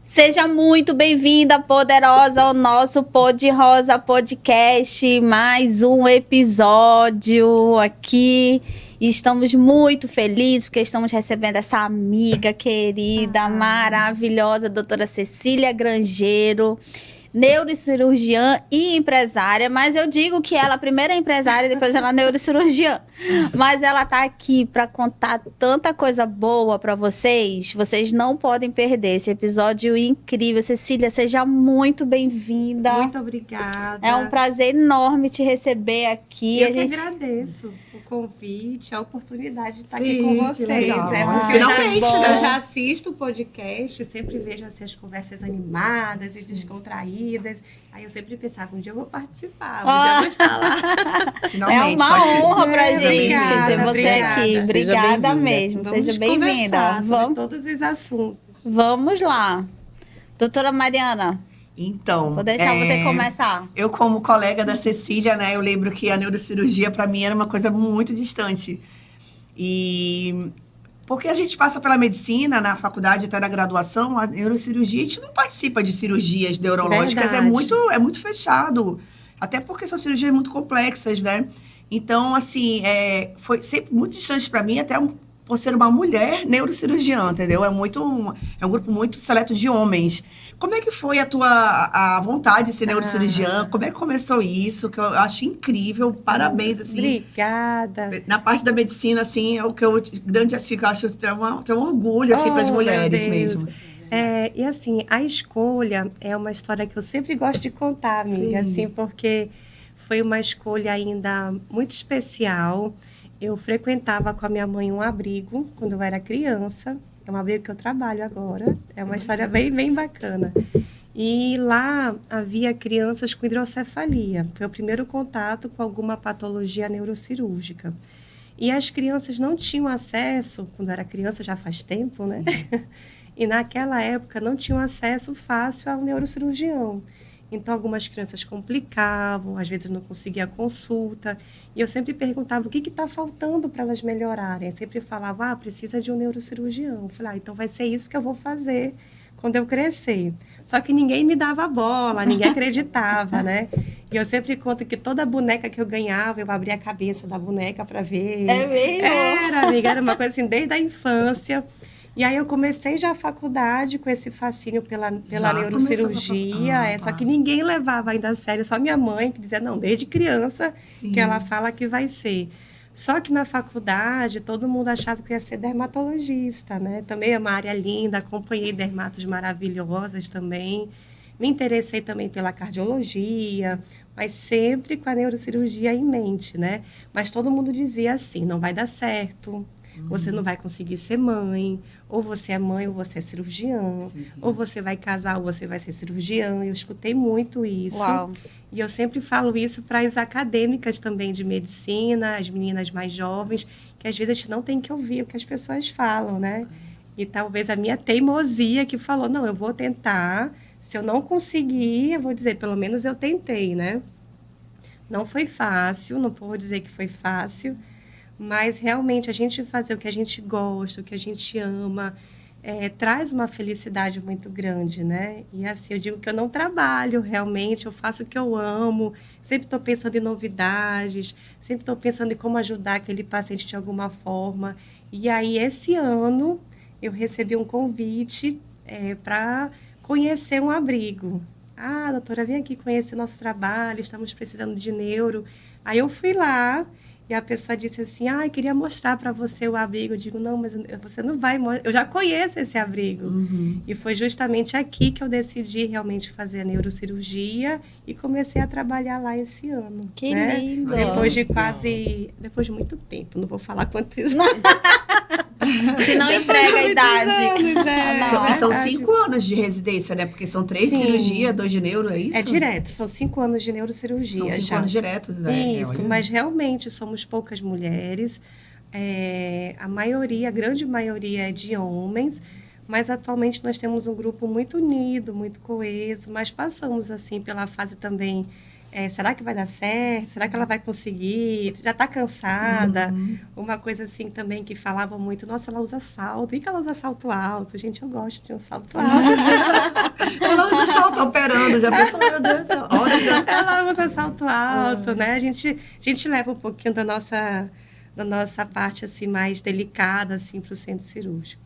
Seja muito bem-vinda, poderosa, ao nosso Pod Rosa Podcast. Mais um episódio aqui. E estamos muito felizes porque estamos recebendo essa amiga querida, maravilhosa, doutora Cecília Grangeiro, neurocirurgiã e empresária, mas eu digo que ela primeiro é empresária e depois ela é neurocirurgiã. Mas ela tá aqui para contar tanta coisa boa para vocês. Vocês não podem perder esse episódio incrível. Cecília, seja muito bem-vinda. Muito obrigada. É um prazer enorme te receber aqui. Eu que agradeço o convite, a oportunidade de estar aqui com vocês. Porque eu já assisto o podcast, sempre vejo assim, as conversas animadas e descontraídas. Aí eu sempre pensava, um dia eu vou participar, um dia eu vou estar lá. Finalmente, é uma honra pra gente ter você aqui. Obrigada mesmo. Seja bem-vinda. Vamos todos os assuntos. Vamos lá. Doutora Mariana. Então, vou deixar você começar. Eu, como colega da Cecília, né, eu lembro que a neurocirurgia, para mim, era uma coisa muito distante. E porque a gente passa pela medicina, na faculdade, até na graduação, a neurocirurgia, a gente não participa de cirurgias neurológicas, é muito fechado. Até porque são cirurgias muito complexas, né? Então, assim, foi sempre muito distante para mim, até por ser uma mulher neurocirurgiã, entendeu? É um grupo muito seleto de homens. Como é que foi a vontade de ser neurocirurgiã? Como é que começou isso? Que eu acho incrível. Parabéns, assim. Obrigada. Na parte da medicina, assim, é o que eu grande assim, que eu acho que tem um orgulho, assim, para as mulheres mesmo. E assim, a escolha é uma história que eu sempre gosto de contar, amiga, assim, porque foi uma escolha ainda muito especial. Eu frequentava com a minha mãe um abrigo quando eu era criança. É um abrigo que eu trabalho agora. É uma história bem, bem bacana. E lá havia crianças com hidrocefalia. Foi o primeiro contato com alguma patologia neurocirúrgica. E as crianças não tinham acesso, quando eu era criança, já faz tempo, né? E naquela época não tinham acesso fácil ao neurocirurgião. Então, algumas crianças complicavam, às vezes não conseguia consulta. E eu sempre perguntava o que está faltando para elas melhorarem. Eu sempre falava, precisa de um neurocirurgião. Eu falei, então vai ser isso que eu vou fazer quando eu crescer. Só que ninguém me dava bola, ninguém acreditava, né? E eu sempre conto que toda boneca que eu ganhava, eu abria a cabeça da boneca para ver. É mesmo? Amiga, era uma coisa assim, desde a infância. E aí eu comecei já a faculdade com esse fascínio pela neurocirurgia, só que ninguém levava ainda a sério, só minha mãe que dizia, não, desde criança que ela fala que vai ser. Só que na faculdade todo mundo achava que eu ia ser dermatologista, né? Também é uma área linda, acompanhei dermatos maravilhosas também, me interessei também pela cardiologia, mas sempre com a neurocirurgia em mente, né? Mas todo mundo dizia assim, não vai dar certo, você não vai conseguir ser mãe, ou você é mãe ou você é cirurgiã, ou você vai casar ou você vai ser cirurgiã. Eu escutei muito isso. Uau. E eu sempre falo isso para as acadêmicas também de medicina, as meninas mais jovens, que às vezes a gente não tem que ouvir o que as pessoas falam, né? E talvez a minha teimosia que falou, não, eu vou tentar, se eu não conseguir, eu vou dizer, pelo menos eu tentei, né? Não foi fácil, não vou dizer que foi fácil, mas realmente a gente fazer o que a gente gosta, o que a gente ama, traz uma felicidade muito grande, né? E assim, eu digo que eu não trabalho realmente, eu faço o que eu amo, sempre estou pensando em novidades, sempre estou pensando em como ajudar aquele paciente de alguma forma. E aí, esse ano, eu recebi um convite para conhecer um abrigo. Doutora, vem aqui conhecer nosso trabalho, estamos precisando de neuro. Aí eu fui lá, e a pessoa disse assim, queria mostrar para você o abrigo. Eu digo, não, mas você não vai mostrar. Eu já conheço esse abrigo. E foi justamente aqui que eu decidi realmente fazer a neurocirurgia e comecei a trabalhar lá esse ano. Que lindo! Depois de muito tempo, não vou falar quantos Se não entrega a idade. São 5 anos de residência, né? Porque são 3 cirurgias, 2 de neuro, é isso? É direto, são 5 anos de neurocirurgia. São 5 anos diretos, né? Isso, mas realmente somos poucas mulheres. A grande maioria é de homens, mas atualmente nós temos um grupo muito unido, muito coeso, mas passamos assim pela fase também será que vai dar certo? Será que ela vai conseguir? Já está cansada? Uma coisa assim também que falavam muito, nossa, ela usa salto. E que ela usa salto alto? Gente, eu gosto de um salto alto. Ela usa salto operando, já pensou, meu Deus do céu. Olha, Ela usa salto alto, né? A gente leva um pouquinho da nossa parte assim mais delicada assim para o centro cirúrgico.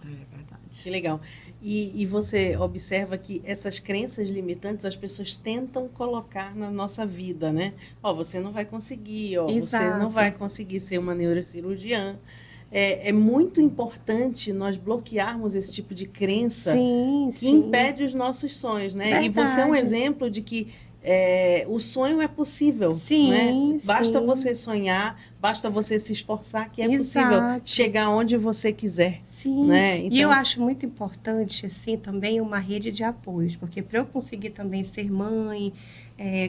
é verdade. Que legal. E você observa que essas crenças limitantes as pessoas tentam colocar na nossa vida, né? Ó, você não vai conseguir, ó, você não vai conseguir ser uma neurocirurgiã. É muito importante nós bloquearmos esse tipo de crença que impede os nossos sonhos, né? Verdade. E você é um exemplo de que o sonho é possível, Sim, né? Basta sim. você sonhar, basta você se esforçar que é Exato. possível chegar onde você quiser. Sim, Né? e Então, eu acho muito importante, assim, também uma rede de apoios, porque para eu conseguir também ser mãe,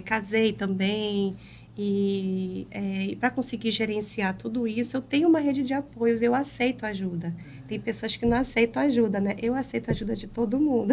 casei também, e para conseguir gerenciar tudo isso, eu tenho uma rede de apoios, eu aceito ajuda. Tem pessoas que não aceitam ajuda, né? Eu aceito ajuda de todo mundo.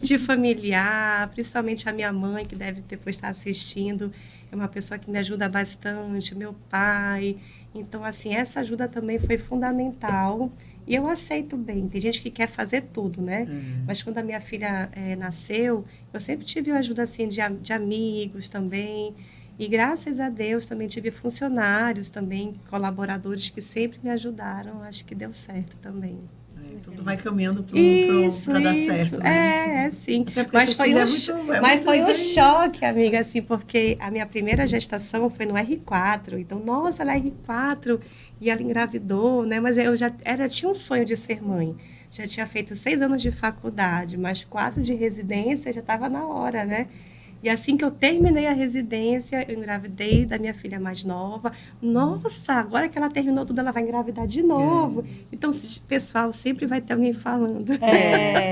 De familiar, principalmente a minha mãe, que deve depois estar assistindo, é uma pessoa que me ajuda bastante, meu pai. Então, assim, essa ajuda também foi fundamental e eu aceito bem. Tem gente que quer fazer tudo, né? Mas quando a minha filha nasceu, eu sempre tive ajuda, assim, de amigos também. E graças a Deus também tive funcionários também, colaboradores que sempre me ajudaram. Acho que deu certo também. Tudo vai caminhando Para dar certo, né? Sim. Mas foi um choque, amiga, assim, porque a minha primeira gestação foi no R4. Então, nossa, ela é R4 e ela engravidou, né? Mas eu tinha um sonho de ser mãe. Já tinha feito 6 anos de faculdade, mais 4 de residência, já estava na hora, né? E assim que eu terminei a residência, eu engravidei da minha filha mais nova. Nossa, agora que ela terminou tudo, ela vai engravidar de novo. Então, pessoal, sempre vai ter alguém falando.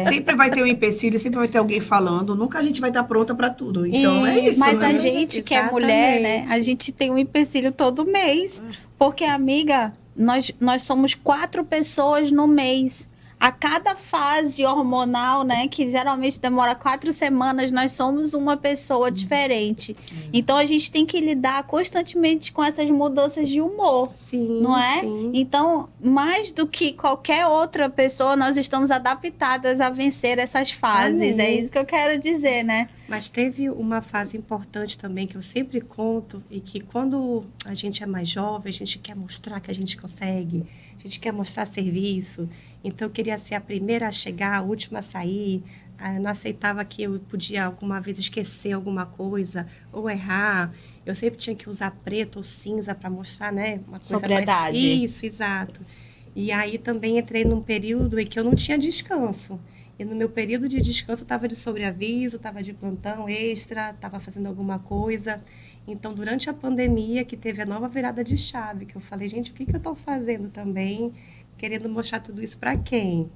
Sempre vai ter um empecilho, sempre vai ter alguém falando. Nunca a gente vai estar pronta para tudo. Então, é isso. Mas né? a gente que é mulher, né? A gente tem um empecilho todo mês. Porque, amiga, nós somos 4 pessoas no mês. A cada fase hormonal, né, que geralmente demora 4 semanas, nós somos uma pessoa diferente. Então, a gente tem que lidar constantemente com essas mudanças de humor, não é? Sim. Então, mais do que qualquer outra pessoa, nós estamos adaptadas a vencer essas fases. Amém. É isso que eu quero dizer, né? Mas teve uma fase importante também que eu sempre conto e que quando a gente é mais jovem, a gente quer mostrar que a gente consegue, a gente quer mostrar serviço. Então, eu queria ser a primeira a chegar, a última a sair. Eu não aceitava que eu podia alguma vez esquecer alguma coisa ou errar. Eu sempre tinha que usar preto ou cinza para mostrar, né? Uma coisa Sobriedade. mais... Isso, exato. E aí também entrei num período em que eu não tinha descanso. E no meu período de descanso, eu estava de sobreaviso, estava de plantão extra, estava fazendo alguma coisa. Então, durante a pandemia, que teve a nova virada de chave, que eu falei, gente, o que eu estou fazendo também? Querendo mostrar tudo isso para quem?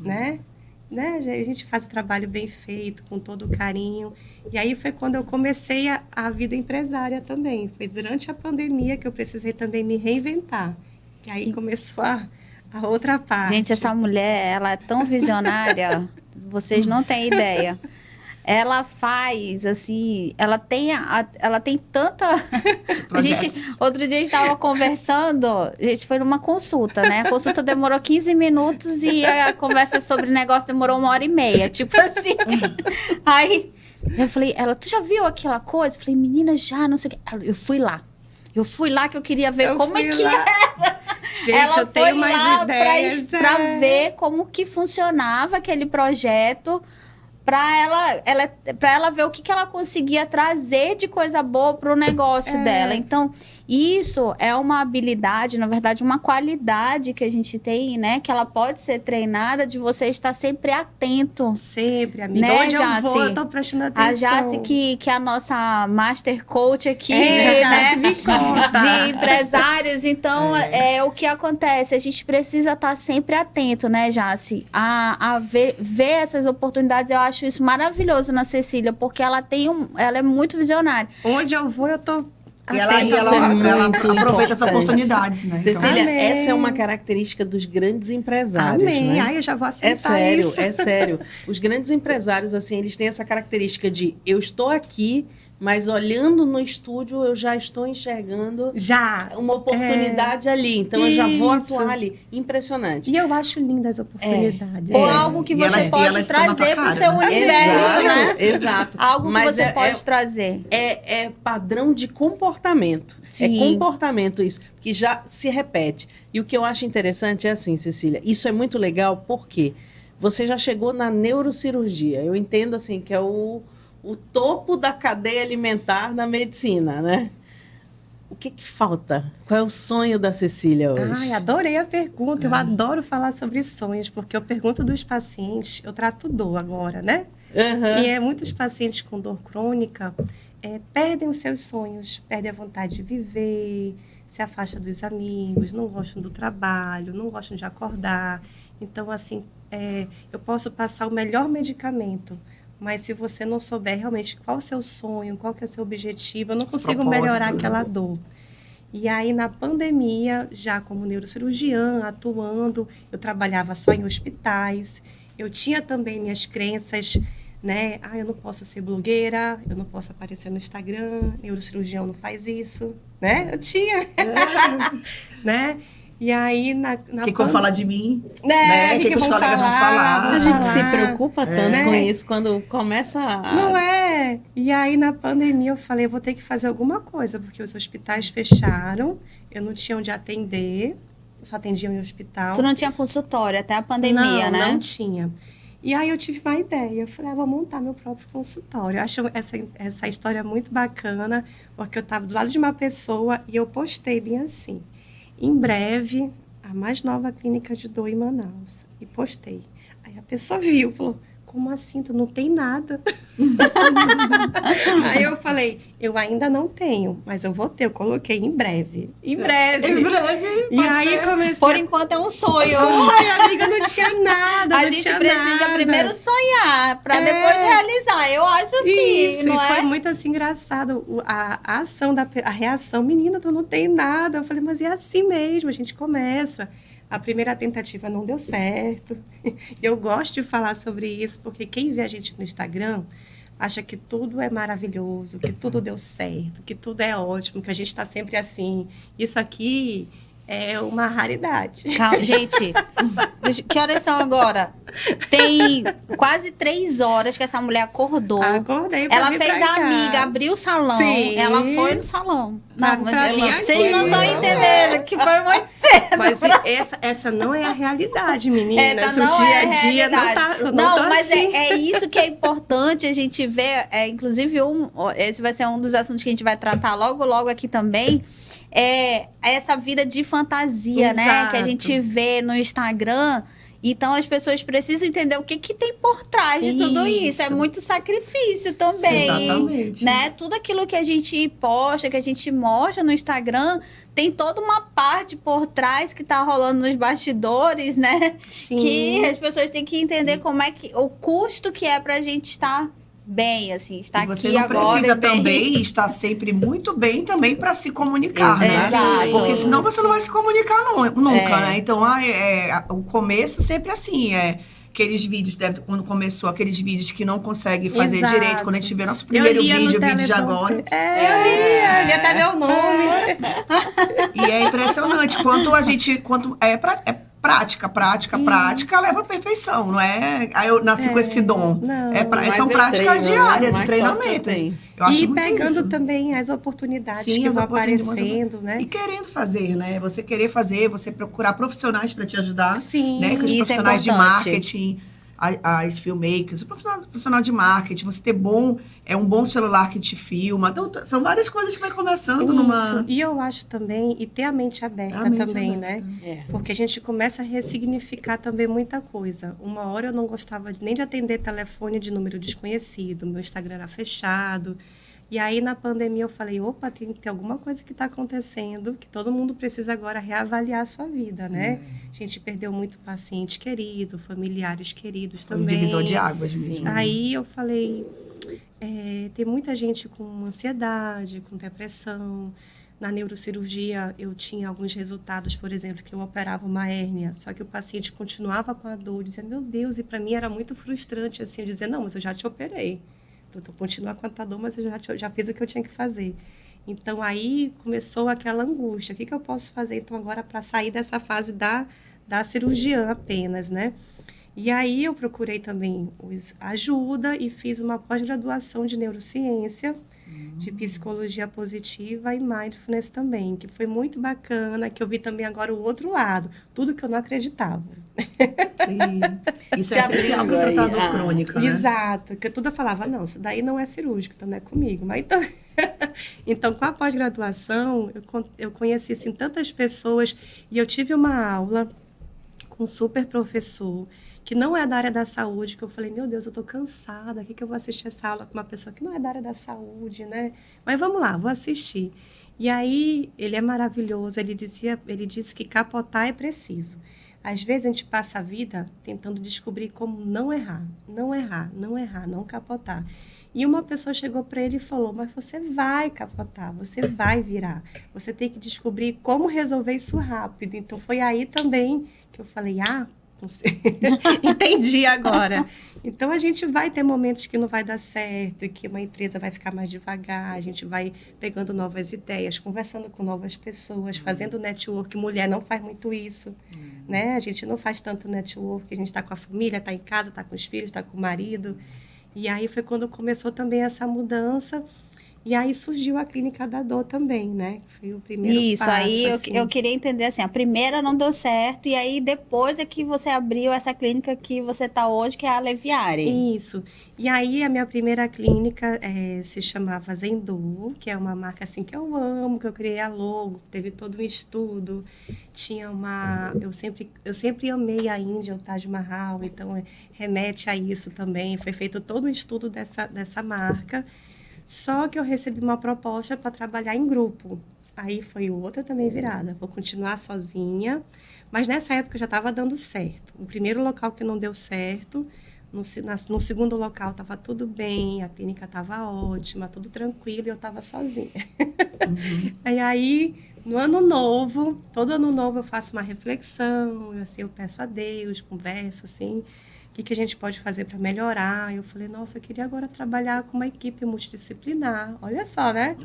Né? A gente faz o trabalho bem feito, com todo o carinho. E aí foi quando eu comecei a vida empresária também. Foi durante a pandemia que eu precisei também me reinventar. E aí começou a outra parte. Gente, essa mulher, ela é tão visionária, vocês não têm ideia. Ela faz, assim, ela tem tanta... Outro dia a gente estava conversando, a gente foi numa consulta, né? A consulta demorou 15 minutos e a conversa sobre negócio demorou 1h30, tipo assim. Aí, eu falei, tu já viu aquela coisa? Eu falei, menina, já, não sei o quê. Eu fui lá que eu queria ver como é que era. Gente, ela eu tenho foi mais lá ideias. Pra ver como que funcionava aquele projeto, para ela ver o que ela conseguia trazer de coisa boa para o negócio dela. Então, isso é uma habilidade, na verdade, uma qualidade que a gente tem, né? Que ela pode ser treinada de você estar sempre atento. Sempre, amiga. Né, Onde Jaci? eu vou, eu tô prestando atenção. A Jaci, que é a nossa master coach aqui, Jaci, né? me conta. De empresários. Então, o que acontece? A gente precisa estar sempre atento, né, Jaci? A ver essas oportunidades. Eu acho isso maravilhoso na Cecília, porque ela é muito visionária. Onde eu vou, eu tô E ela aproveita as oportunidades, né? Cecília, Amém. essa é uma característica dos grandes empresários, Amém. né? Ai, eu já vou aceitar sério, isso. é sério. Os grandes empresários, assim, eles têm essa característica de eu estou aqui, mas olhando no estúdio eu já estou enxergando uma oportunidade ali. Então eu já vou atuar ali. Impressionante. E eu acho lindas as oportunidades. Ou algo que você pode trazer para o seu universo, né? Exato. Algo que você pode trazer. É padrão de comportamento. Sim. É comportamento isso, que já se repete. E o que eu acho interessante é assim, Cecília, isso é muito legal porque você já chegou na neurocirurgia. Eu entendo assim que é o topo da cadeia alimentar da medicina, né? O que falta? Qual é o sonho da Cecília hoje? Ai, adorei a pergunta. Eu adoro falar sobre sonhos, porque eu pergunto dos pacientes, eu trato dor agora, né? E muitos pacientes com dor crônica perdem os seus sonhos, perdem a vontade de viver, se afastam dos amigos, não gostam do trabalho, não gostam de acordar. Então, assim, eu posso passar o melhor medicamento, mas se você não souber realmente qual é o seu sonho, qual que é o seu objetivo, eu não consigo melhorar aquela dor. E aí, na pandemia, já como neurocirurgiã, atuando, eu trabalhava só em hospitais. Eu tinha também minhas crenças, né? Eu não posso ser blogueira, eu não posso aparecer no Instagram, neurocirurgião não faz isso, né? Eu tinha, né? E aí, que vão falar de mim, né? Que os colegas vão falar. A gente se preocupa tanto com isso quando começa Não é? E aí, na pandemia, eu falei, eu vou ter que fazer alguma coisa, porque os hospitais fecharam, eu não tinha onde atender, eu só atendia em hospital. Tu não tinha consultório até a pandemia, né? Não tinha. E aí, eu tive uma ideia, eu falei, vou montar meu próprio consultório. Eu acho essa história muito bacana, porque eu estava do lado de uma pessoa e eu postei bem assim. Em breve, a mais nova clínica de dor em Manaus. E postei. Aí a pessoa viu, falou, como assim? Tu não tem nada? Aí eu falei, eu ainda não tenho, mas eu vou ter. Eu coloquei em breve. Em breve. E aí comecei... Por enquanto é um sonho. Ai, amiga, não tinha nada. A gente precisa primeiro sonhar, para depois realizar. Eu acho assim, isso, não e é? foi muito assim engraçado. A ação, a reação, menina, tu não tem nada. Eu falei, mas é assim mesmo, a gente começa. A primeira tentativa não deu certo. Eu gosto de falar sobre isso, porque quem vê a gente no Instagram acha que tudo é maravilhoso, que tudo deu certo, que tudo é ótimo, que a gente está sempre assim. Isso aqui é uma raridade. Calma, gente, que horas são agora? Tem quase 3 horas que essa mulher acordou. Acordei pra Ela vir fez pra a cá. amiga, abriu o salão. Sim. Ela foi no salão. Não, mas pra mim, vocês não estão foi. entendendo que foi muito cedo. Mas essa não é a realidade, meninas. Essa não o dia é a dia realidade. não tô mas assim. é isso que é importante a gente ver. Inclusive, esse vai ser um dos assuntos que a gente vai tratar logo aqui também. É essa vida de fantasia, né? Que a gente vê no Instagram. Então, as pessoas precisam entender o que tem por trás de tudo isso. É muito sacrifício também. Exatamente. Né? Tudo aquilo que a gente posta, que a gente mostra no Instagram, tem toda uma parte por trás que tá rolando nos bastidores, né? Sim. Que as pessoas têm que entender como é que... O custo que é pra gente estar bem, assim, estar e você aqui não agora precisa bem. também estar sempre muito bem também para se comunicar, né? Exato. Porque senão você não vai se comunicar nunca, né? Então, o começo sempre assim, aqueles vídeos, quando começou, aqueles vídeos que não consegue fazer Exato. direito, quando a gente vê nosso primeiro vídeo, o vídeo de agora. Eu li até meu nome. E é impressionante quanto prática leva à perfeição, não é? Aí eu nasci com esse dom. Não. São práticas diárias e treinamentos. Eu acho E muito pegando isso. também as oportunidades Sim, que as vão oportunidades, aparecendo, né? E querendo fazer, né? Você querer fazer, você procurar profissionais para te ajudar. Sim. Né? Que os Isso é profissionais de importante. marketing, as filmmakers, o profissional de marketing, você ter um bom celular que te filma. Então, são várias coisas que vai começando numa... E eu acho também, e ter a mente aberta também, né? Porque a gente começa a ressignificar também muita coisa. Uma hora eu não gostava nem de atender telefone de número desconhecido, meu Instagram era fechado. E aí, na pandemia, eu falei, opa, tem alguma coisa que está acontecendo, que todo mundo precisa agora reavaliar a sua vida, né? A gente perdeu muito paciente querido, familiares queridos também. Um divisor de águas mesmo. Aí eu falei, tem muita gente com ansiedade, com depressão. Na neurocirurgia, eu tinha alguns resultados, por exemplo, que eu operava uma hérnia, só que o paciente continuava com a dor, dizia, meu Deus, e para mim era muito frustrante, assim, eu dizia, não, mas eu já te operei. Então, continua com a dor, mas eu já fiz o que eu tinha que fazer. Então, aí começou aquela angústia. O que eu posso fazer, então, agora para sair dessa fase da cirurgiã apenas, né? E aí eu procurei também ajuda e fiz uma pós-graduação de neurociência, de psicologia positiva e mindfulness também, que foi muito bacana, que eu vi também agora o outro lado, tudo que eu não acreditava. Sim. Isso é essencial para o tratador crônico, né? Exato, que tudo eu falava, não, isso daí não é cirúrgico, então não é comigo. Mas então, então com a pós-graduação, eu conheci assim, tantas pessoas, e eu tive uma aula com um super professor, que não é da área da saúde, que eu falei, meu Deus, eu estou cansada, o que eu vou assistir essa aula com uma pessoa que não é da área da saúde, né? Mas vamos lá, vou assistir. E aí, ele é maravilhoso, ele disse que capotar é preciso. Às vezes, a gente passa a vida tentando descobrir como não errar, não capotar. E uma pessoa chegou para ele e falou, mas você vai capotar, você vai virar. Você tem que descobrir como resolver isso rápido. Então, foi aí também que eu falei, entendi agora. Então, a gente vai ter momentos que não vai dar certo, que uma empresa vai ficar mais devagar, a gente vai pegando novas ideias, conversando com novas pessoas, fazendo network. Mulher não faz muito isso, né? A gente não faz tanto network, a gente está com a família, está em casa, está com os filhos, está com o marido. E aí foi quando começou também essa mudança. E aí surgiu a Clínica da Dor também, né? Foi o primeiro passo. Isso, aí assim. eu queria entender assim, a primeira não deu certo, e aí depois é que você abriu essa clínica que você está hoje, que é a Leviare. Isso. E aí a minha primeira clínica se chamava Zendô, que é uma marca assim que eu amo, que eu criei a logo, teve todo um estudo. Tinha uma... Eu sempre amei a Índia, o Taj Mahal, então remete a isso também. Foi feito todo um estudo dessa marca. Só que eu recebi uma proposta para trabalhar em grupo. Aí foi outra também virada. Vou continuar sozinha. Mas nessa época já estava dando certo. O primeiro local que não deu certo, no segundo local estava tudo bem, a clínica estava ótima, tudo tranquilo e eu estava sozinha. Aí, no ano novo, todo ano novo eu faço uma reflexão, assim, eu peço a Deus, converso, assim... O que a gente pode fazer para melhorar? Eu falei, nossa, eu queria agora trabalhar com uma equipe multidisciplinar. Olha só, né?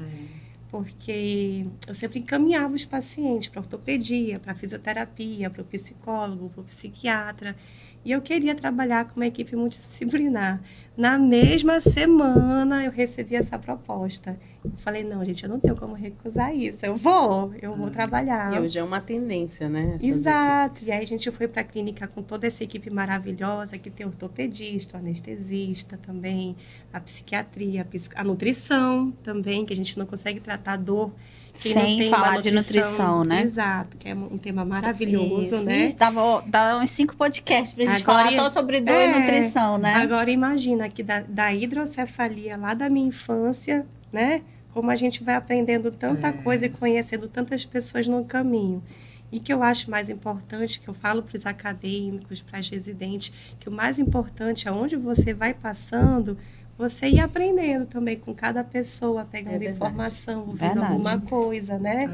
Porque eu sempre encaminhava os pacientes para ortopedia, para fisioterapia, para o psicólogo, para o psiquiatra. E eu queria trabalhar com uma equipe multidisciplinar. Na mesma semana, eu recebi essa proposta. Eu falei, não, gente, eu não tenho como recusar isso. Eu vou trabalhar. E hoje é uma tendência, né? Exato. E aí a gente foi para a clínica com toda essa equipe maravilhosa, que tem ortopedista, anestesista também, a psiquiatria, a nutrição também, que a gente não consegue tratar a dor sem falar de nutrição, né? Exato, que é um tema maravilhoso, isso, né? Isso, dava uns 5 podcasts pra gente falar só sobre dor e nutrição, né? Agora imagina que da hidrocefalia lá da minha infância, né? Como a gente vai aprendendo tanta coisa e conhecendo tantas pessoas no caminho. E que eu acho mais importante, que eu falo para os acadêmicos, para as residentes, que o mais importante é onde você vai passando, você ir aprendendo também com cada pessoa, pegando informação, ouvindo alguma coisa, né?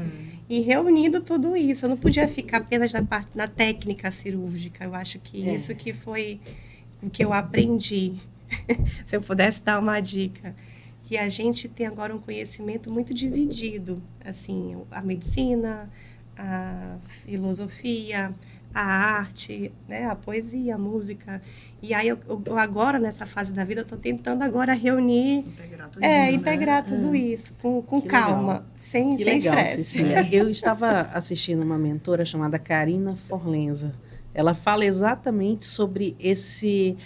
E reunindo tudo isso. Eu não podia ficar apenas na técnica cirúrgica. Eu acho que isso que foi o que eu aprendi. Se eu pudesse dar uma dica. Que a gente tem agora um conhecimento muito dividido. Assim, a medicina, a filosofia, a arte, né, a poesia, a música. E aí, eu agora, nessa fase da vida, eu estou tentando agora reunir... Integrar tudo isso, com calma, legal. sem legal, estresse. Cecília. Eu estava assistindo uma mentora chamada Karina Forlenza. Ela fala exatamente sobre esse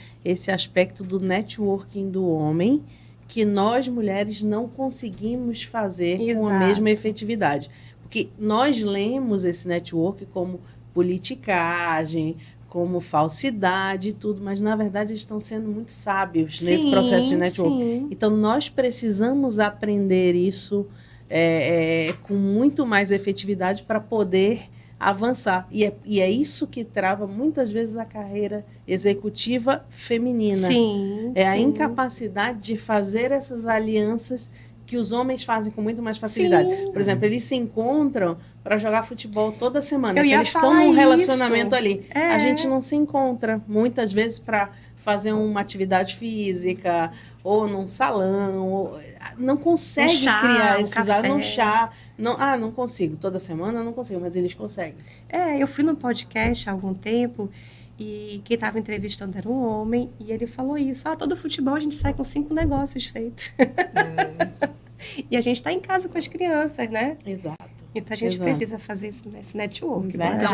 aspecto do networking do homem, que nós, mulheres, não conseguimos fazer com a mesma efetividade. Porque nós lemos esse network como politicagem, como falsidade e tudo, mas, na verdade, eles estão sendo muito sábios nesse processo de network. Sim. Então, nós precisamos aprender isso com muito mais efetividade para poder avançar. E é isso que trava muitas vezes a carreira executiva feminina. Sim, É a sim. incapacidade de fazer essas alianças que os homens fazem com muito mais facilidade. Sim. Por exemplo, eles se encontram para jogar futebol toda semana. Eu ia Eles estão falar num isso. relacionamento ali. É. A gente não se encontra muitas vezes para fazer uma atividade física ou num salão. Não consegue chá, criar um esses café. num chá. Não consigo. Toda semana eu não consigo, mas eles conseguem. Eu fui num podcast há algum tempo e quem estava entrevistando era um homem e ele falou isso. Todo futebol a gente sai com 5 negócios feitos. E a gente está em casa com as crianças, né? Exato. Então a gente Exato. precisa fazer esse network. Verdade.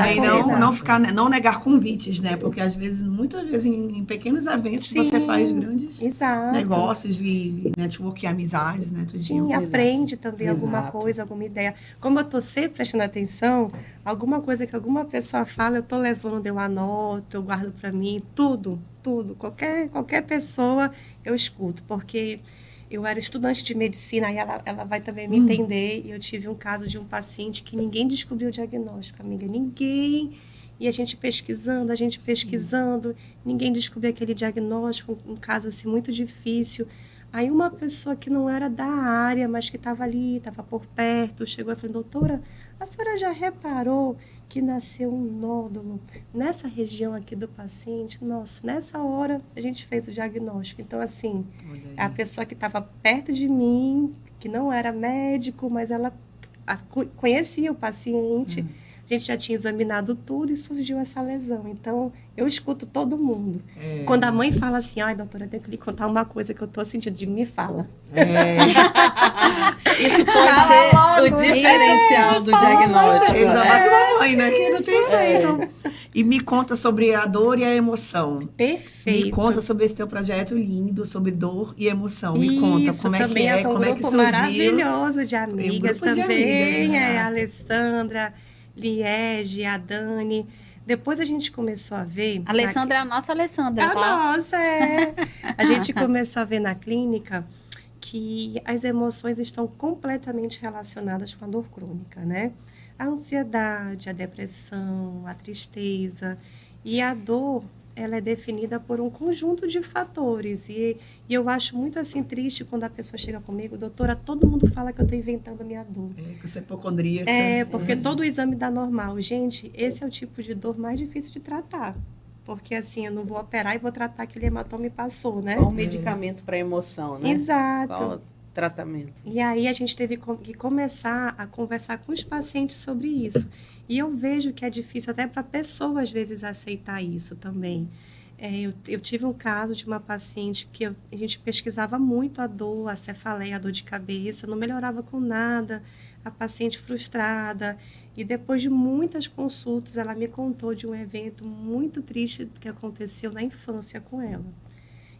Também não negar convites, né? Porque às vezes, muitas vezes, em pequenos eventos, Sim, você faz grandes exato. negócios e network e amizades, né? Tudinho. Sim, aprende também alguma Exato. coisa, alguma ideia. Como eu estou sempre prestando atenção, alguma coisa que alguma pessoa fala, eu estou levando, eu anoto, eu guardo para mim, tudo. Qualquer pessoa eu escuto, porque eu era estudante de medicina, aí ela vai também me entender, e eu tive um caso de um paciente que ninguém descobriu o diagnóstico, amiga, ninguém. E a gente pesquisando, ninguém descobriu aquele diagnóstico, um caso assim muito difícil. Aí uma pessoa que não era da área, mas que estava ali, estava por perto, chegou e falou: doutora, a senhora já reparou que nasceu um nódulo nessa região aqui do paciente? Nossa, nessa hora a gente fez o diagnóstico. Então, assim, a pessoa que estava perto de mim, que não era médico, mas ela conhecia o paciente, a gente já tinha examinado tudo e surgiu essa lesão. Então, eu escuto todo mundo. Quando a mãe fala assim: ai, doutora, eu tenho que lhe contar uma coisa que eu estou sentindo, digo, me fala. Isso pode ser o diferencial do diagnóstico. Ainda mais uma mãe, né? Que não tem jeito. E me conta sobre a dor e a emoção. Perfeito. Me conta sobre esse teu projeto lindo, sobre dor e emoção. Me conta como é que também é, com como um é que grupo surgiu. maravilhoso de amigas grupo de também. amigas, né? A Alessandra, Liege, a Dani. Depois a gente começou a ver... A Alessandra é a nossa Alessandra, tá? Nossa, A gente começou a ver na clínica que as emoções estão completamente relacionadas com a dor crônica, né? A ansiedade, a depressão, a tristeza. E a dor, ela é definida por um conjunto de fatores. E eu acho muito assim triste quando a pessoa chega comigo: doutora, todo mundo fala que eu estou inventando a minha dor. Que eu sou hipocondríaca. Porque todo o exame dá normal. Gente, esse é o tipo de dor mais difícil de tratar. Porque assim, eu não vou operar e vou tratar aquele hematoma e passou, né? Qual o medicamento para emoção, né? Exato. Qual o tratamento? E aí a gente teve que começar a conversar com os pacientes sobre isso. E eu vejo que é difícil até para a pessoa, às vezes, aceitar isso também. Eu tive um caso de uma paciente que a gente pesquisava muito a dor, a cefaleia, a dor de cabeça, não melhorava com nada, a paciente frustrada. E depois de muitas consultas, ela me contou de um evento muito triste que aconteceu na infância com ela.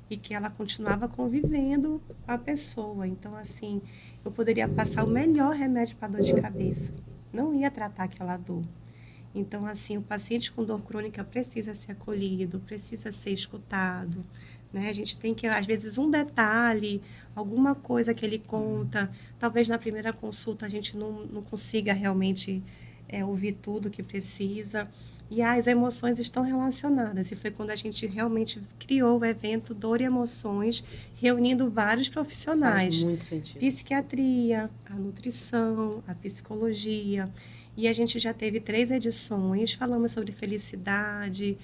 E que ela continuava convivendo com a pessoa. Então, assim, eu poderia passar o melhor remédio para a dor de cabeça. Não ia tratar aquela dor. Então, assim, o paciente com dor crônica precisa ser acolhido, precisa ser escutado, né? A gente tem que, às vezes, um detalhe, alguma coisa que ele conta, talvez na primeira consulta a gente não consiga realmente ouvir tudo que precisa. E as emoções estão relacionadas. E foi quando a gente realmente criou o evento Dor e Emoções, reunindo vários profissionais. Faz muito sentido. Psiquiatria, a nutrição, a psicologia. E a gente já teve 3 edições, falamos sobre felicidade,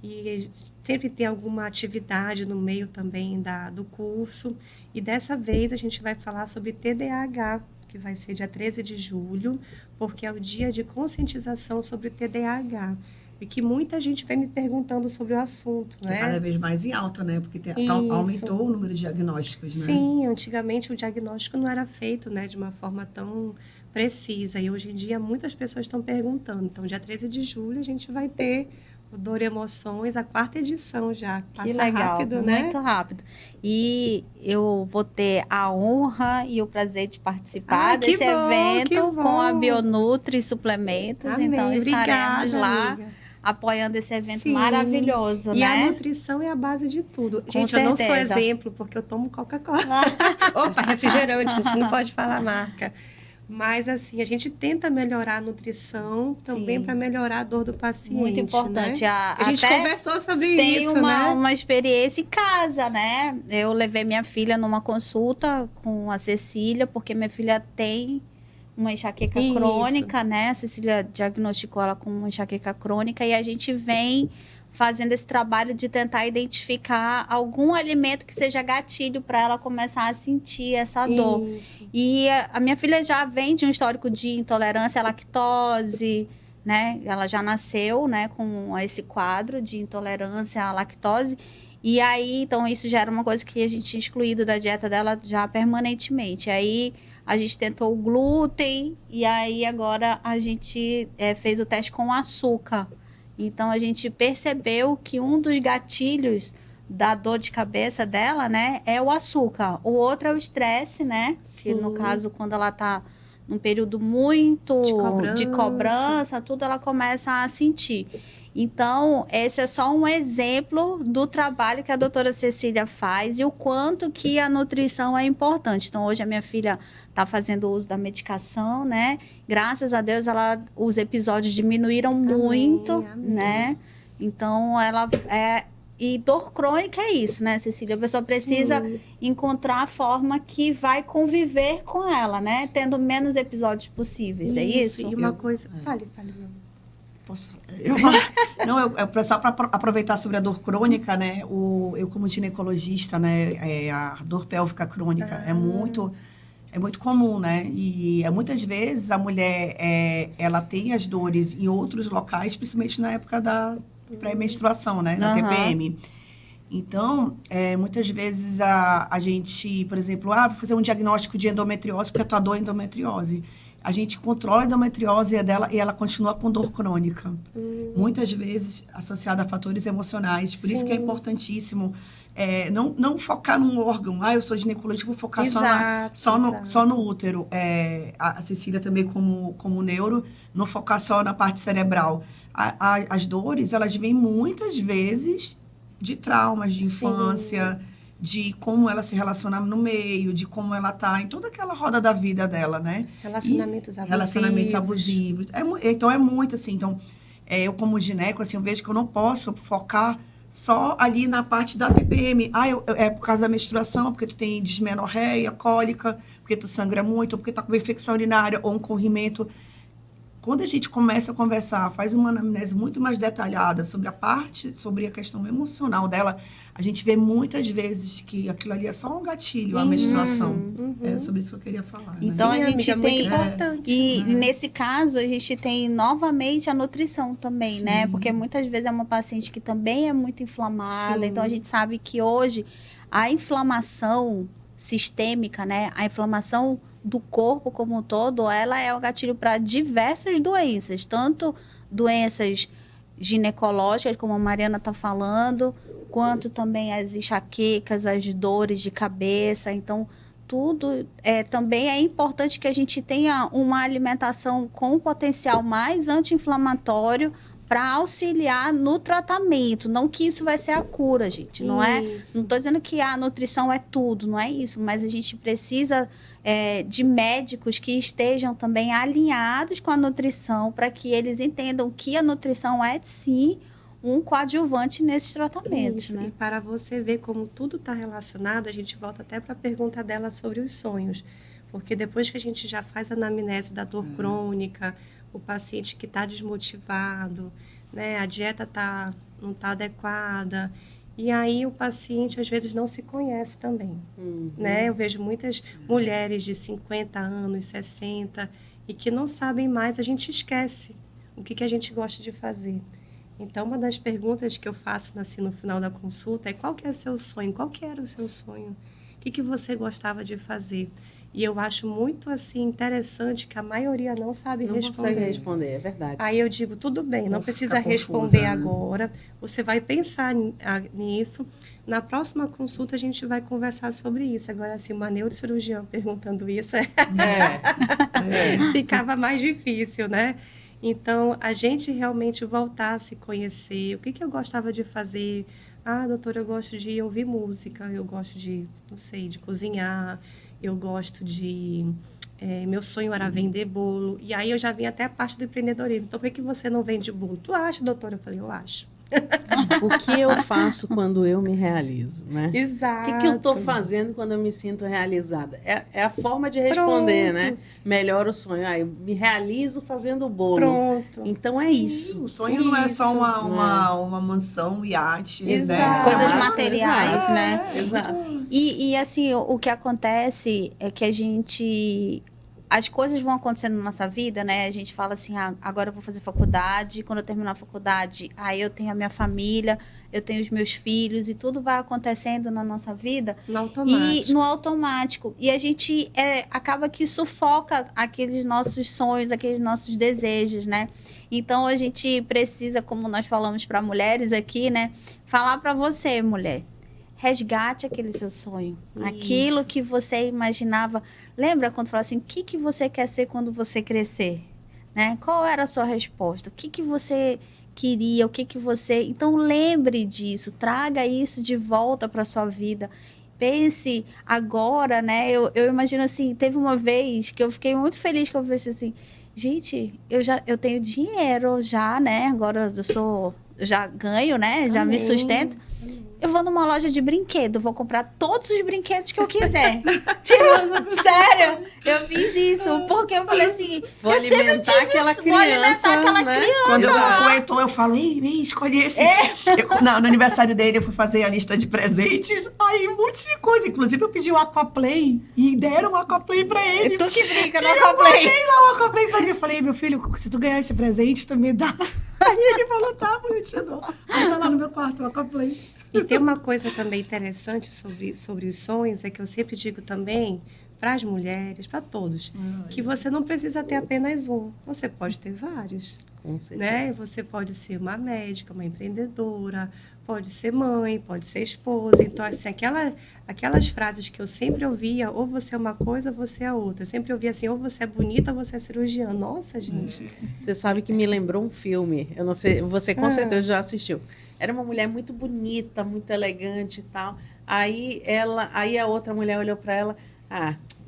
e sempre tem alguma atividade no meio também do curso. E dessa vez a gente vai falar sobre TDAH, que vai ser dia 13 de julho, porque é o dia de conscientização sobre o TDAH. E que muita gente vem me perguntando sobre o assunto, né? Cada vez mais em alta, né? Porque aumentou o número de diagnósticos, né? Sim, antigamente o diagnóstico não era feito, né, de uma forma tão precisa. E hoje em dia muitas pessoas estão perguntando. Então, dia 13 de julho a gente vai ter o Dor e Emoções, a 4ª edição já. Que legal, rápido, né? muito rápido. E eu vou ter a honra e o prazer de participar desse evento com a Bionutri Suplementos. Amém. Então, estaremos lá. Amiga. Apoiando esse evento Sim. maravilhoso, e né? a nutrição é a base de tudo. Gente, certeza. eu não sou exemplo, porque eu tomo Coca-Cola. Opa, refrigerante, a gente não pode falar marca. Mas, assim, a gente tenta melhorar a nutrição também para melhorar a dor do paciente. Muito importante. Né? A gente conversou sobre tem isso, uma experiência em casa, né? Eu levei minha filha numa consulta com a Cecília, porque minha filha tem uma enxaqueca crônica, né? A Cecília diagnosticou ela com uma enxaqueca crônica e a gente vem fazendo esse trabalho de tentar identificar algum alimento que seja gatilho para ela começar a sentir essa dor. E a minha filha já vem de um histórico de intolerância à lactose, né? Ela já nasceu, né, com esse quadro de intolerância à lactose. E aí, então, isso já era uma coisa que a gente tinha excluído da dieta dela já permanentemente. Aí, a gente tentou o glúten e aí agora a gente fez o teste com açúcar. Então, a gente percebeu que um dos gatilhos da dor de cabeça dela, né, é o açúcar. O outro é o estresse, né? Sim. Que, no caso, quando ela tá num período muito de cobrança, tudo ela começa a sentir. Então, esse é só um exemplo do trabalho que a doutora Cecília faz e o quanto que a nutrição é importante. Então, hoje a minha filha está fazendo uso da medicação, né? Graças a Deus, os episódios diminuíram muito, né? Então, ela E dor crônica é isso, né, Cecília? A pessoa precisa encontrar a forma que vai conviver com ela, né? Tendo menos episódios possíveis, é isso? E uma coisa... Fale, meu. Posso Não, só para aproveitar sobre a dor crônica, né? Eu como ginecologista, né? A dor pélvica crônica é muito comum, né? E muitas vezes a mulher, ela tem as dores em outros locais, principalmente na época da pré-menstruação, né? Da TPM. Então, muitas vezes a gente, por exemplo, vou fazer um diagnóstico de endometriose porque a tua dor é endometriose. A gente controla a endometriose dela e ela continua com dor crônica. Muitas vezes associada a fatores emocionais. Por isso que é importantíssimo não focar num órgão. Eu sou ginecologista, vou focar só no útero. A Cecília também, como neuro, não focar só na parte cerebral. As dores, elas vêm muitas vezes de traumas de infância, de como ela se relaciona no meio, de como ela tá em toda aquela roda da vida dela, né? Relacionamentos abusivos. Então, é muito assim. Então, eu como gineco, assim, eu vejo que eu não posso focar só ali na parte da TPM. É por causa da menstruação, porque tu tem dismenorreia, cólica, porque tu sangra muito, ou porque tá com uma infecção urinária, ou um corrimento. Quando a gente começa a conversar, faz uma anamnese muito mais detalhada sobre a questão emocional dela, a gente vê muitas vezes que aquilo ali é só um gatilho, a menstruação. É sobre isso que eu queria falar. Então, né? a gente amiga, tem... muito importante. E nesse caso, a gente tem novamente a nutrição também, né? Porque muitas vezes é uma paciente que também é muito inflamada. Então, a gente sabe que hoje a inflamação sistêmica, né? A inflamação do corpo como um todo, ela é o gatilho para diversas doenças, tanto doenças ginecológicas, como a Mariana está falando, quanto também as enxaquecas, as dores de cabeça. Então, tudo também é importante que a gente tenha uma alimentação com potencial mais anti-inflamatório para auxiliar no tratamento. Não que isso vai ser a cura, gente. Não estou dizendo que a nutrição é tudo, não é isso. Mas a gente precisa de médicos que estejam também alinhados com a nutrição para que eles entendam que a nutrição é, sim, um coadjuvante nesses tratamentos. Né? E para você ver como tudo está relacionado, a gente volta até para a pergunta dela sobre os sonhos. Porque depois que a gente já faz a anamnese da dor crônica, o paciente que está desmotivado, né, a dieta não está adequada, e aí o paciente às vezes não se conhece também. Né? Eu vejo muitas mulheres de 50 anos, 60, e que não sabem mais, a gente esquece o que a gente gosta de fazer. Então, uma das perguntas que eu faço assim, no final da consulta é: qual que é o seu sonho? Qual que era o seu sonho? O que você gostava de fazer? E eu acho muito assim interessante que a maioria não sabe responder. Não consegue responder, é verdade. Aí eu digo, tudo bem, não precisa responder agora. Você vai pensar nisso. Na próxima consulta a gente vai conversar sobre isso. Agora, assim, uma neurocirurgiã perguntando isso ficava mais difícil, né? Então, a gente realmente voltar a se conhecer. O que eu gostava de fazer? Doutora, eu gosto de ouvir música, eu gosto de, não sei, de cozinhar, eu gosto de Meu sonho era vender bolo. E aí eu já vim até a parte do empreendedorismo. Então, por que você não vende bolo? Tu acha, doutora? Eu falei, eu acho. O que eu faço quando eu me realizo, né? Exato. O que eu estou fazendo quando eu me sinto realizada? É a forma de responder, né? Melhora o sonho. Eu me realizo fazendo o bolo. Pronto. Então é isso. O sonho não é só uma mansão, iate. Exato. Coisas materiais, né? Exato. E assim, o que acontece é que as coisas vão acontecendo na nossa vida, né? A gente fala assim, agora eu vou fazer faculdade, quando eu terminar a faculdade, aí eu tenho a minha família, eu tenho os meus filhos, e tudo vai acontecendo na nossa vida. No automático. E no automático. E a gente acaba que sufoca aqueles nossos sonhos, aqueles nossos desejos, né? Então, a gente precisa, como nós falamos para mulheres aqui, né? Falar para você, mulher. Resgate aquele seu sonho. Isso. Aquilo que você imaginava. Lembra quando falava assim, o que você quer ser quando você crescer? Né? Qual era a sua resposta? O que você queria? O que você... Então, lembre disso. Traga isso de volta para sua vida. Pense agora, né? Eu imagino assim, teve uma vez que eu fiquei muito feliz que eu pensei assim, gente, eu tenho dinheiro já, né? Agora eu já ganho, né? Já me sustento. Eu vou numa loja de brinquedo, vou comprar todos os brinquedos que eu quiser. Tipo, sério, eu fiz isso, porque eu falei assim, vou alimentar aquela criança. Vou alimentar aquela criança. Quando eu Heitor, eu falo, ei, escolhi esse. No aniversário dele, eu fui fazer a lista de presentes, aí um monte de coisa. Inclusive, eu pedi o Aquaplay e deram o Aquaplay pra ele. Tu que brinca no Aquaplay. Eu botei lá o Aquaplay pra ele. Eu falei, meu filho, se tu ganhar esse presente, tu me dá. Aí ele falou, tá, eu te dou. Aí tá lá no meu quarto o Aquaplay. E tem uma coisa também interessante sobre os sonhos, é que eu sempre digo também para as mulheres, para todos, que você não precisa ter apenas um, você pode ter vários. Com certeza. Né? Você pode ser uma médica, uma empreendedora, pode ser mãe, pode ser esposa. Então, assim, aquelas frases que eu sempre ouvia, ou você é uma coisa, ou você é outra. Eu sempre ouvia assim, ou você é bonita, ou você é cirurgiã. Nossa, gente. Você sabe que me lembrou um filme, eu não sei, você com certeza já assistiu. Era uma mulher muito bonita, muito elegante e tal. Aí a outra mulher olhou para ela,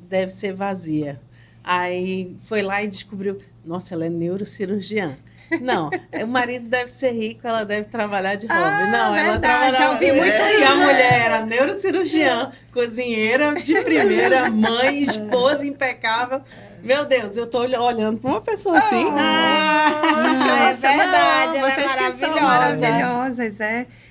deve ser vazia. Aí foi lá e descobriu, nossa, ela é neurocirurgiã. Não, o marido deve ser rico, ela deve trabalhar de hobby. Não, ela trabalhava... Já ouvi muito E a mulher era neurocirurgiã, cozinheira de primeira, mãe, esposa impecável. Meu Deus, eu tô olhando para uma pessoa assim. É verdade, ela é maravilhosa. Maravilhosas,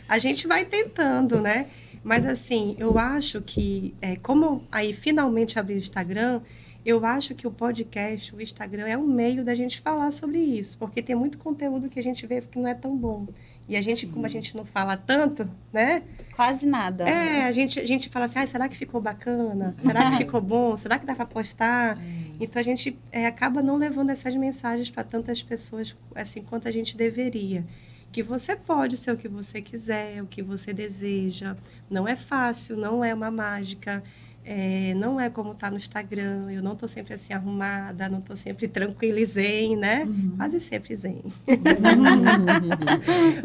A gente vai tentando, né? Mas assim, eu acho que, como aí finalmente abri o Instagram, eu acho que o podcast, o Instagram, é um meio da gente falar sobre isso, porque tem muito conteúdo que a gente vê que não é tão bom. E a gente, como a gente não fala tanto, né? Quase nada. A gente fala assim, será que ficou bacana? Será que ficou bom? Será que dá para postar? Então, a gente acaba não levando essas mensagens para tantas pessoas assim quanto a gente deveria. Que você pode ser o que você quiser, o que você deseja. Não é fácil, não é uma mágica. Não é como tá no Instagram, eu não tô sempre assim arrumada, não tô sempre tranquila e zen, né? Quase sempre zen.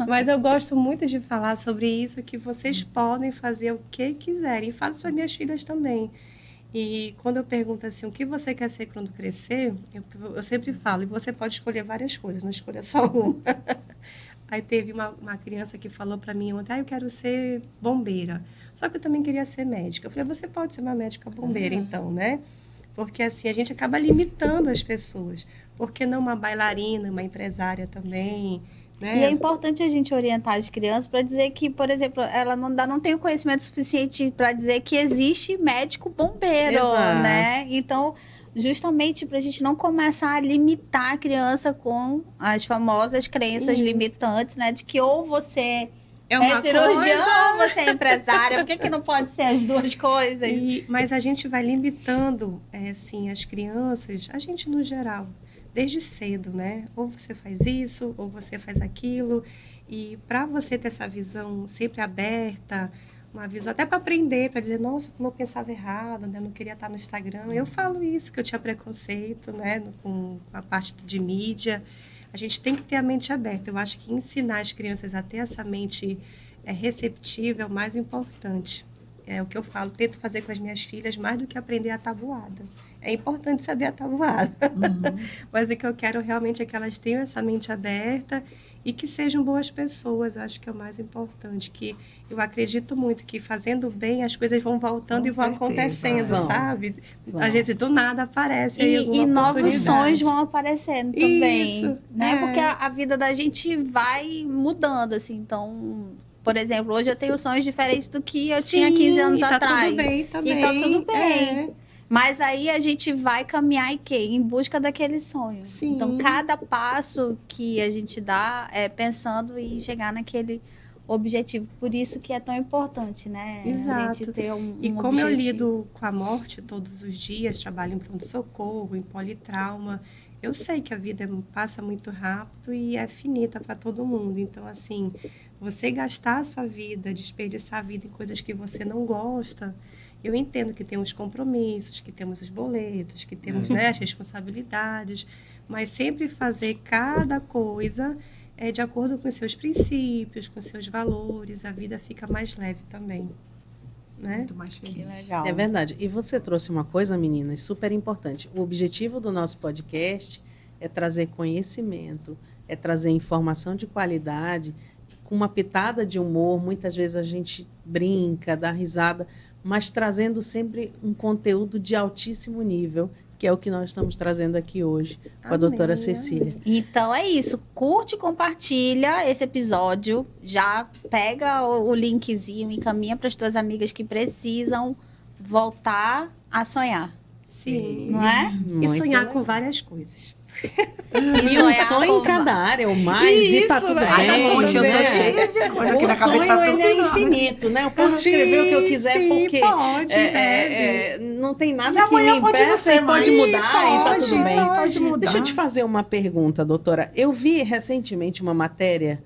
Mas eu gosto muito de falar sobre isso, que vocês podem fazer o que quiserem. E faço para minhas filhas também. E quando eu pergunto assim, o que você quer ser quando crescer, eu sempre falo, e você pode escolher várias coisas, não escolha só uma. Aí teve uma criança que falou para mim ontem, eu quero ser bombeira. Só que eu também queria ser médica. Eu falei, você pode ser uma médica bombeira, então, né? Porque assim, a gente acaba limitando as pessoas. Por que não uma bailarina, uma empresária também, né? E é importante a gente orientar as crianças para dizer que, por exemplo, ela não tem o conhecimento suficiente para dizer que existe médico bombeiro, Exato. né? Então, justamente para a gente não começar a limitar a criança com as famosas crenças limitantes, né? De que ou você é cirurgião ou você é empresária. Por que não pode ser as duas coisas? Mas a gente vai limitando, assim, as crianças, a gente no geral, desde cedo, né? Ou você faz isso, ou você faz aquilo. E para você ter essa visão sempre aberta, uma visão até para aprender, para dizer, nossa, como eu pensava errado, né? Eu não queria estar no Instagram. Eu falo isso, que eu tinha preconceito, né? Com a parte de mídia. A gente tem que ter a mente aberta. Eu acho que ensinar as crianças a ter essa mente receptiva é o mais importante. é o que eu falo, tento fazer com as minhas filhas mais do que aprender a tabuada. É importante saber a tabuada, mas o que eu quero realmente é que elas tenham essa mente aberta e que sejam boas pessoas, acho que é o mais importante, que eu acredito muito que fazendo bem as coisas vão voltando Com e vão certeza, acontecendo, vão. sabe? Vão. Às vezes do nada aparece aí alguma E novos oportunidade. sonhos vão aparecendo também, Isso, né? Porque a vida da gente vai mudando, assim. Então, por exemplo, hoje eu tenho sonhos diferentes do que eu tinha 15 anos e tá atrás. tudo bem também. E tá tudo bem. É. Mas aí a gente vai caminhar em busca daquele sonho. Sim. Então, cada passo que a gente dá é pensando em chegar naquele objetivo. Por isso que é tão importante, né? Exato. A gente ter E como objetivo. eu lido com a morte todos os dias, trabalho em pronto-socorro, em politrauma, eu sei que a vida passa muito rápido e é finita para todo mundo. Então, assim, você gastar a sua vida, desperdiçar a vida em coisas que você não gosta, eu entendo que temos compromissos, que temos os boletos, que temos, né, as responsabilidades, mas sempre fazer cada coisa de acordo com os seus princípios, com os seus valores, a vida fica mais leve também. Né? Muito mais feliz. Que legal. É verdade. E você trouxe uma coisa, meninas, super importante. O objetivo do nosso podcast é trazer conhecimento, é trazer informação de qualidade, com uma pitada de humor. Muitas vezes a gente brinca, dá risada, mas trazendo sempre um conteúdo de altíssimo nível, que é o que nós estamos trazendo aqui hoje com a doutora Cecília. Então é isso. Curte, compartilha esse episódio. Já pega o linkzinho e encaminha para as tuas amigas que precisam voltar a sonhar. Sim. Não é? E sonhar com várias coisas. E um sonho em cada área, o mais, e tá tudo bem. Eu sou cheia de coisa aqui O na cabeça. sonho, ele é infinito, né? Eu posso escrever o que eu quiser, sim, porque pode, não tem E nada que amanhã me pode não impeça ser e pode mais. mudar e tá tudo bem. Pode mudar. Deixa eu te fazer uma pergunta, doutora. Eu vi recentemente uma matéria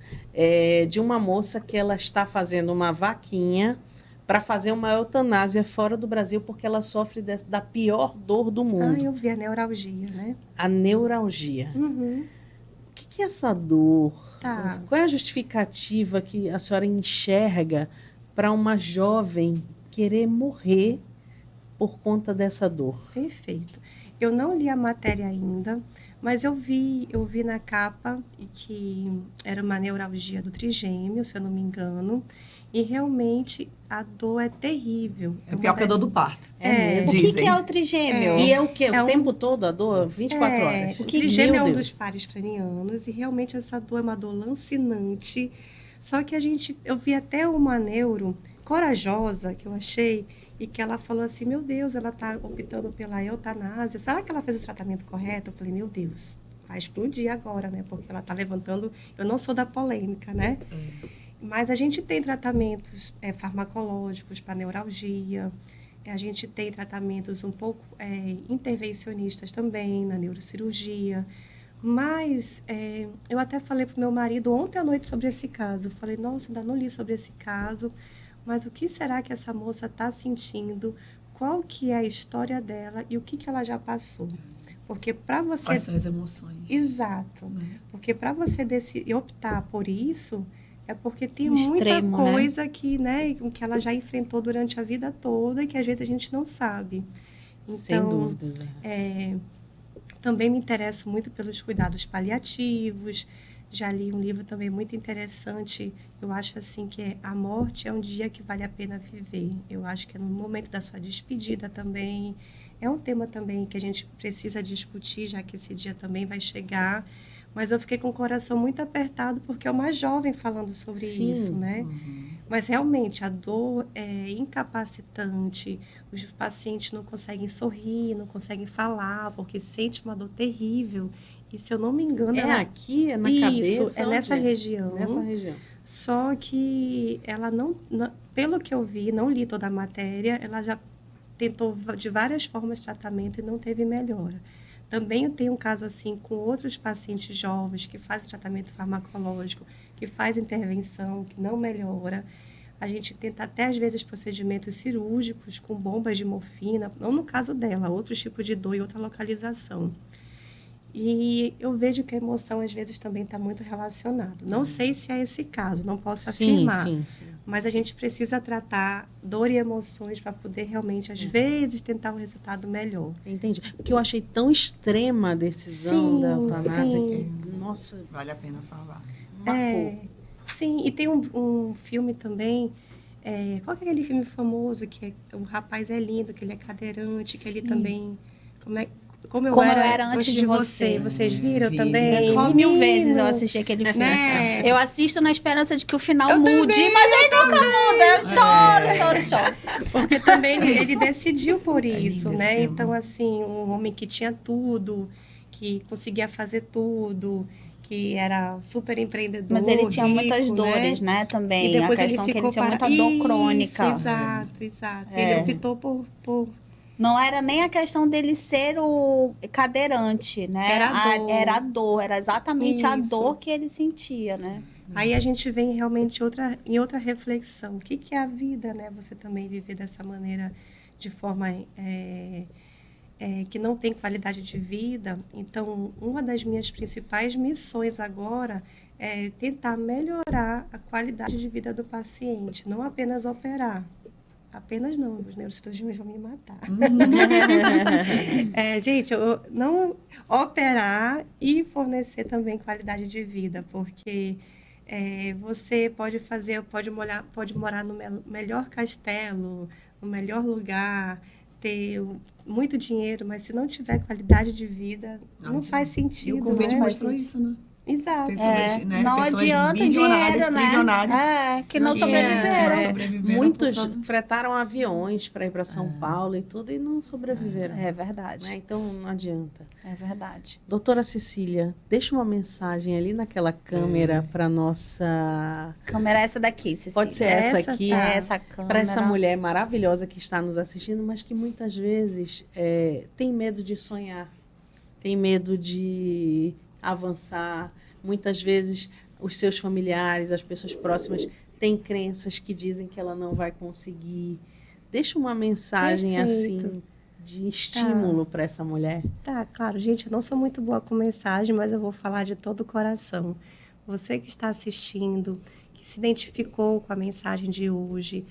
de uma moça que ela está fazendo uma vaquinha para fazer uma eutanásia fora do Brasil, porque ela sofre da pior dor do mundo. Eu vi a neuralgia, né? A neuralgia. Uhum. O que é essa dor? Tá. Qual é a justificativa que a senhora enxerga para uma jovem querer morrer por conta dessa dor? Perfeito. Eu não li a matéria ainda, mas eu vi na capa que era uma neuralgia do trigêmeo, se eu não me engano, e realmente a dor é terrível. É pior que a dor do parto. O que é o trigêmeo? E é o quê? É o tempo todo a dor? 24 horas? O trigêmeo é um dos pares cranianos e realmente essa dor é uma dor lancinante. Só que eu vi até uma neuro corajosa que eu achei e que ela falou assim, meu Deus, ela está optando pela eutanásia. Será que ela fez o tratamento correto? Eu falei, meu Deus, vai explodir agora, né? Porque ela está levantando... Eu não sou da polêmica, né? Mas a gente tem tratamentos farmacológicos para neuralgia, a gente tem tratamentos um pouco intervencionistas também na neurocirurgia, mas eu até falei para o meu marido ontem à noite sobre esse caso. Eu falei, nossa, ainda não li sobre esse caso, mas o que será que essa moça está sentindo? Qual que é a história dela e o que ela já passou? Porque para você... Quais são as emoções? Exato. Porque para você optar por isso... É porque tem muita extremo, coisa que que ela já enfrentou durante a vida toda e que às vezes a gente não sabe. Então, sem dúvidas. Também me interesso muito pelos cuidados paliativos. Já li um livro também muito interessante. Eu acho assim que a morte é um dia que vale a pena viver. Eu acho que é no momento da sua despedida também. É um tema também que a gente precisa discutir, já que esse dia também vai chegar. Mas eu fiquei com o coração muito apertado porque é uma jovem falando sobre isso, né? Mas realmente a dor é incapacitante, os pacientes não conseguem sorrir, não conseguem falar porque sente uma dor terrível. E se eu não me engano... Aqui, é na cabeça? Isso, é nessa região. Nessa região. Só que ela não, pelo que eu vi, não li toda a matéria, ela já tentou de várias formas tratamento e não teve melhora. Também eu tenho um caso assim com outros pacientes jovens que fazem tratamento farmacológico, que faz intervenção, que não melhora. A gente tenta até, às vezes, procedimentos cirúrgicos com bombas de morfina, não no caso dela, outro tipo de dor e outra localização. E eu vejo que a emoção, às vezes, também está muito relacionada. Não sei se é esse caso, não posso afirmar. Sim. Mas a gente precisa tratar dor e emoções para poder realmente, às vezes, tentar um resultado melhor. Entendi. Porque eu achei tão extrema a decisão da eutanásia que, nossa... Vale a pena falar. Marcou. Sim, e tem um filme também... qual que é aquele filme famoso que o rapaz é lindo, que ele é cadeirante, que ele também... Como eu era antes de você. Vocês viram também? Só 1000 vezes eu assisti aquele filme. Né? Eu assisto na esperança de que o final mude, mas ele nunca muda. Eu choro. Porque também ele decidiu por isso, né? Então, assim, um homem que tinha tudo, que conseguia fazer tudo, que era super empreendedor, mas ele tinha rico, muitas dores, né? Também. E depois a questão ele ficou que ele tinha muita dor crônica. Exato. Ele optou por... Não era nem a questão dele ser o cadeirante, né? Era a dor, era exatamente a dor que ele sentia, né? Aí a gente vem realmente em outra reflexão. O que é a vida, né? Você também viver dessa maneira, de forma que não tem qualidade de vida. Então, uma das minhas principais missões agora é tentar melhorar a qualidade de vida do paciente, não apenas operar. Apenas não, os neurocirurgiões vão me matar. Gente, não operar e fornecer também qualidade de vida, porque você pode morar no melhor castelo, no melhor lugar, ter muito dinheiro, mas se não tiver qualidade de vida, não faz sentido. E o Covid né? mostrou isso, né? Exato. Não adianta dinheiro, né? Que não sobreviveram. Muitos fretaram aviões para ir para São Paulo e tudo e não sobreviveram. É verdade. Né? Então não adianta. É verdade. Doutora Cecília, deixa uma mensagem ali naquela câmera para nossa... Câmera essa daqui, Cecília. Pode ser essa aqui. Essa câmera. Para essa mulher maravilhosa que está nos assistindo, mas que muitas vezes tem medo de sonhar, tem medo de avançar. Muitas vezes os seus familiares, as pessoas próximas têm crenças que dizem que ela não vai conseguir. Deixa uma mensagem assim de estímulo para essa mulher. Tá, claro, gente, eu não sou muito boa com mensagem, mas eu vou falar de todo o coração. Você que está assistindo, que se identificou com a mensagem de hoje,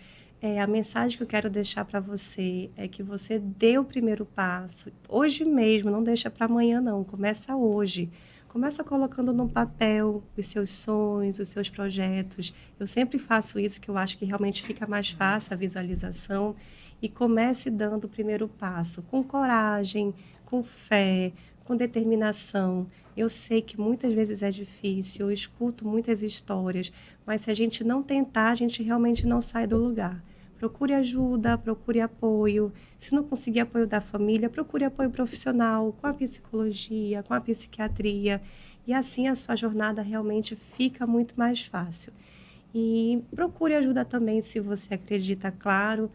a mensagem que eu quero deixar para você é que você dê o primeiro passo. Hoje mesmo, não deixa para amanhã não, começa hoje. Começa colocando no papel os seus sonhos, os seus projetos. Eu sempre faço isso, que eu acho que realmente fica mais fácil a visualização. E comece dando o primeiro passo, com coragem, com fé, com determinação. Eu sei que muitas vezes é difícil, eu escuto muitas histórias, mas se a gente não tentar, a gente realmente não sai do lugar. Procure ajuda, procure apoio. Se não conseguir apoio da família, procure apoio profissional, com a psicologia, com a psiquiatria. E assim a sua jornada realmente fica muito mais fácil. E procure ajuda também, se você acredita, claro,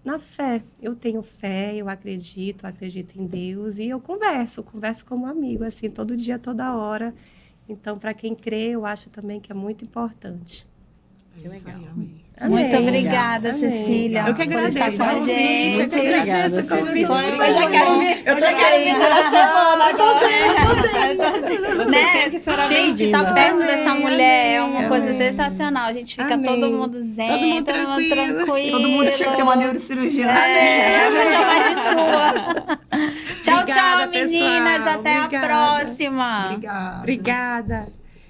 na fé. Eu tenho fé, eu acredito em Deus. E eu converso como amigo, assim, todo dia, toda hora. Então, para quem crê, eu acho também que é muito importante. Que legal. Amém. Muito obrigada, Amém. Cecília. Eu que agradeço por estar com a gente. Muito obrigada, Cecília. Eu já quero vir toda semana. Gente, tá perto dessa mulher é uma coisa sensacional. A gente fica todo mundo zen, todo mundo tranquilo. Todo mundo tinha que ter uma neurocirurgia. Vou chamar de sua. Tchau, Obrigada, tchau, meninas. pessoal. Até a próxima. Obrigada. Obrigada.